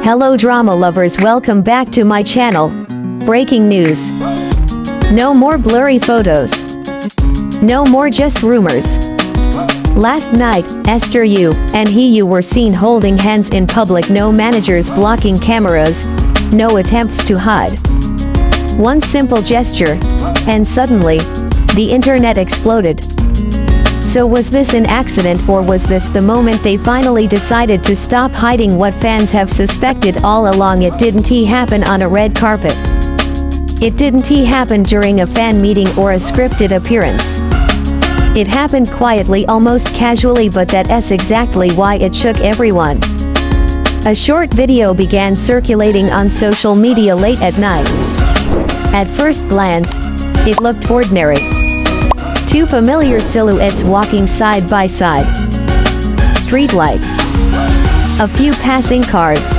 Hello drama lovers, welcome back to my channel. Breaking news. No more blurry photos. No more just rumors. Last night, Esther Yu and HeYu were seen holding hands in public. No managers blocking cameras. No attempts to hide. One simple gesture, and suddenly, the internet exploded. So was this an accident, or was this the moment they finally decided to stop hiding what fans have suspected all along? It didn't happen on a red carpet. It didn't happen during a fan meeting or a scripted appearance. It happened quietly, almost casually, but that's exactly why it shook everyone. A short video began circulating on social media late at night. At first glance, it looked ordinary. Two familiar silhouettes walking side by side. Streetlights. A few passing cars.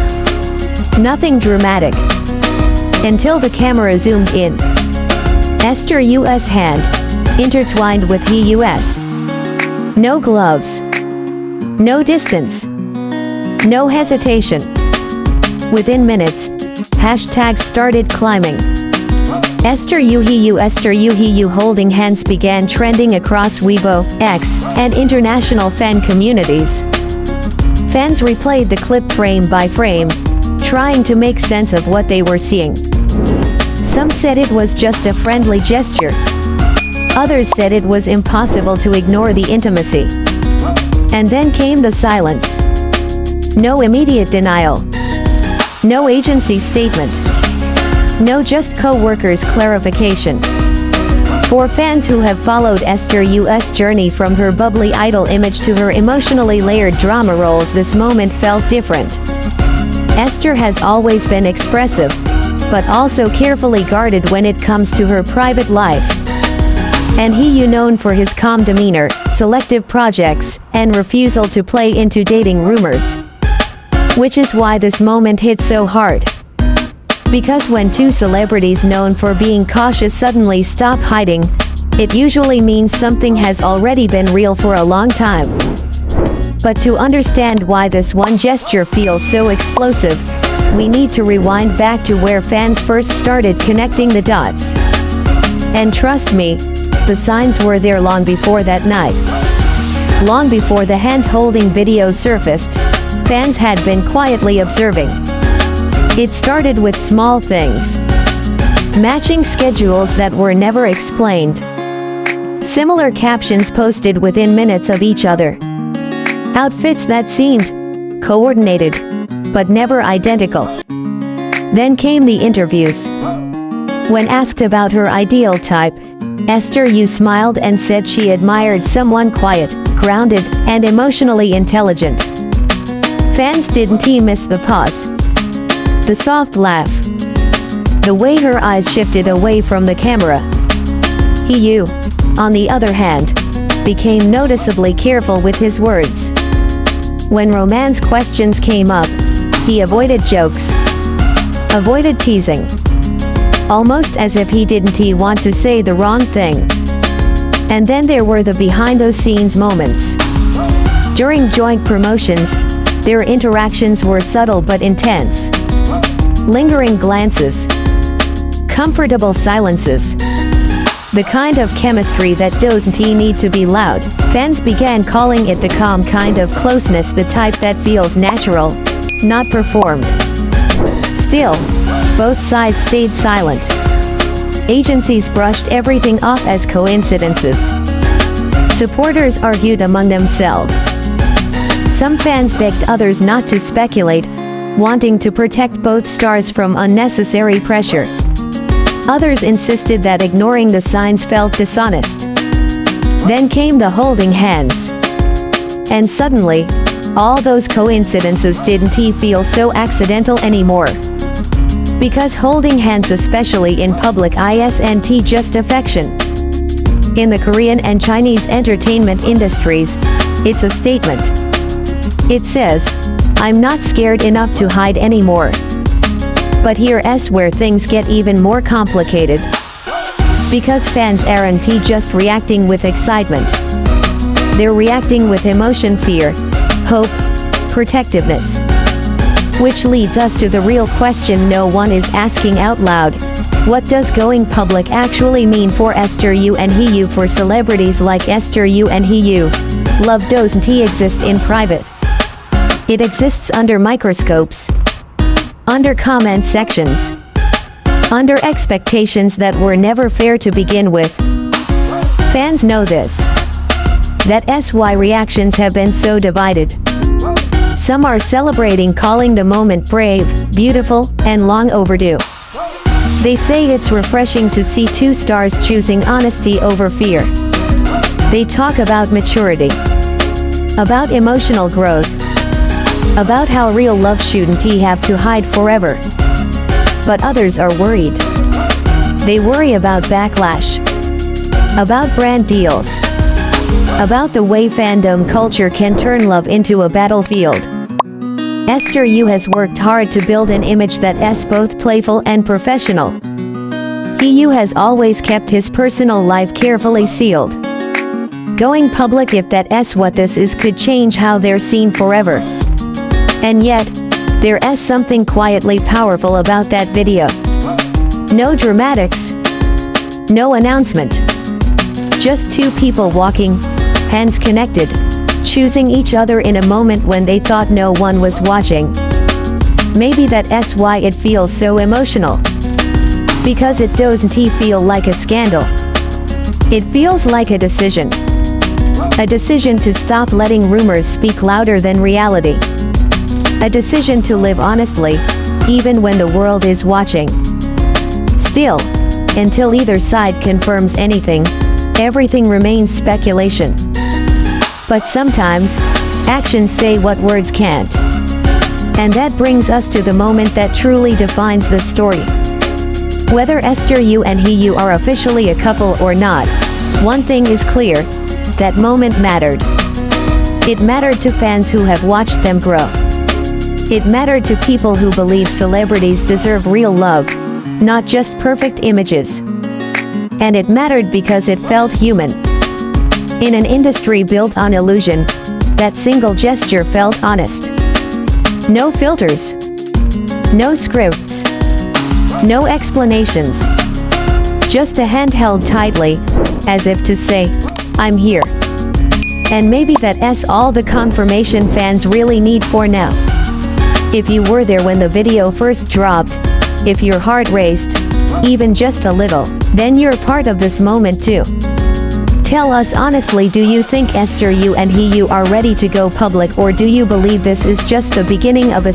Nothing dramatic. Until the camera zoomed in. Esther Yu's hand, intertwined with HeYu's. No gloves. No distance. No hesitation. Within minutes, hashtags started climbing. Esther Yu HeYu, Esther Yu HeYu holding hands began trending across Weibo, X, and international fan communities. Fans replayed the clip frame by frame, trying to make sense of what they were seeing. Some said it was just a friendly gesture. Others said it was impossible to ignore the intimacy. And then came the silence. No immediate denial. No agency statement. No just co-workers' clarification. For fans who have followed Esther Yu's journey from her bubbly idol image to her emotionally layered drama roles, this moment felt different. Esther has always been expressive, but also carefully guarded when it comes to her private life. And HeYu, known for his calm demeanor, selective projects, and refusal to play into dating rumors. Which is why this moment hit so hard. Because when two celebrities known for being cautious suddenly stop hiding, it usually means something has already been real for a long time. But to understand why this one gesture feels so explosive, we need to rewind back to where fans first started connecting the dots. And trust me, the signs were there long before that night. Long before the hand-holding video surfaced, fans had been quietly observing. It started with small things. Matching schedules that were never explained. Similar captions posted within minutes of each other. Outfits that seemed coordinated, but never identical. Then came the interviews. When asked about her ideal type, Esther Yu smiled and said she admired someone quiet, grounded, and emotionally intelligent. Fans didn't miss the pause. The soft laugh. The way her eyes shifted away from the camera. HeYu, on the other hand, became noticeably careful with his words. When romance questions came up, he avoided jokes. Avoided teasing. Almost as if he didn't want to say the wrong thing. And then there were the behind-the-scenes moments. During joint promotions, their interactions were subtle but intense. Lingering glances. Comfortable silences. The kind of chemistry that doesn't need to be loud. Fans began calling it the calm kind of closeness, the type that feels natural, not performed. Still, both sides stayed silent. Agencies brushed everything off as coincidences. Supporters argued among themselves. Some fans begged others not to speculate, wanting to protect both stars from unnecessary pressure. Others insisted that ignoring the signs felt dishonest. Then came the holding hands. And suddenly, all those coincidences didn't feel so accidental anymore. Because holding hands, especially in public, isn't just affection. In the Korean and Chinese entertainment industries, it's a statement. It says, "I'm not scared enough to hide anymore." But here's where things get even more complicated. Because fans aren't just reacting with excitement. They're reacting with emotion, fear, hope, protectiveness. Which leads us to the real question no one is asking out loud. What does going public actually mean for Esther Yu and HeYu? For celebrities like Esther Yu and HeYu, love doesn't exist in private. It exists under microscopes, under comment sections, under expectations that were never fair to begin with. Fans know this. That SY reactions have been so divided. Some are celebrating, calling the moment brave, beautiful, and long overdue. They say it's refreshing to see two stars choosing honesty over fear. They talk about maturity, about emotional growth, about how real love shouldn't have to hide forever. But others are worried. They worry about backlash, about brand deals, about the way fandom culture can turn love into a battlefield. Esther Yu has worked hard to build an image that's both playful and professional. HeYu has always kept his personal life carefully sealed. Going public, if that's what this is, could change how they're seen forever. And yet, there is something quietly powerful about that video. No dramatics, no announcement. Just two people walking, hands connected, choosing each other in a moment when they thought no one was watching. Maybe that's why it feels so emotional. Because it doesn't feel like a scandal. It feels like a decision. A decision to stop letting rumors speak louder than reality. A decision to live honestly, even when the world is watching. Still, until either side confirms anything, everything remains speculation. But sometimes, actions say what words can't. And that brings us to the moment that truly defines the story. Whether Esther Yu and HeYu are officially a couple or not, one thing is clear, that moment mattered. It mattered to fans who have watched them grow. It mattered to people who believe celebrities deserve real love, not just perfect images. And it mattered because it felt human. In an industry built on illusion, that single gesture felt honest. No filters. No scripts. No explanations. Just a hand held tightly, as if to say, I'm here. And maybe that's all the confirmation fans really need for now. If you were there when the video first dropped, if your heart raced, even just a little, then you're part of this moment too. Tell us honestly, do you think Esther Yu and HeYu are ready to go public, or do you believe this is just the beginning of a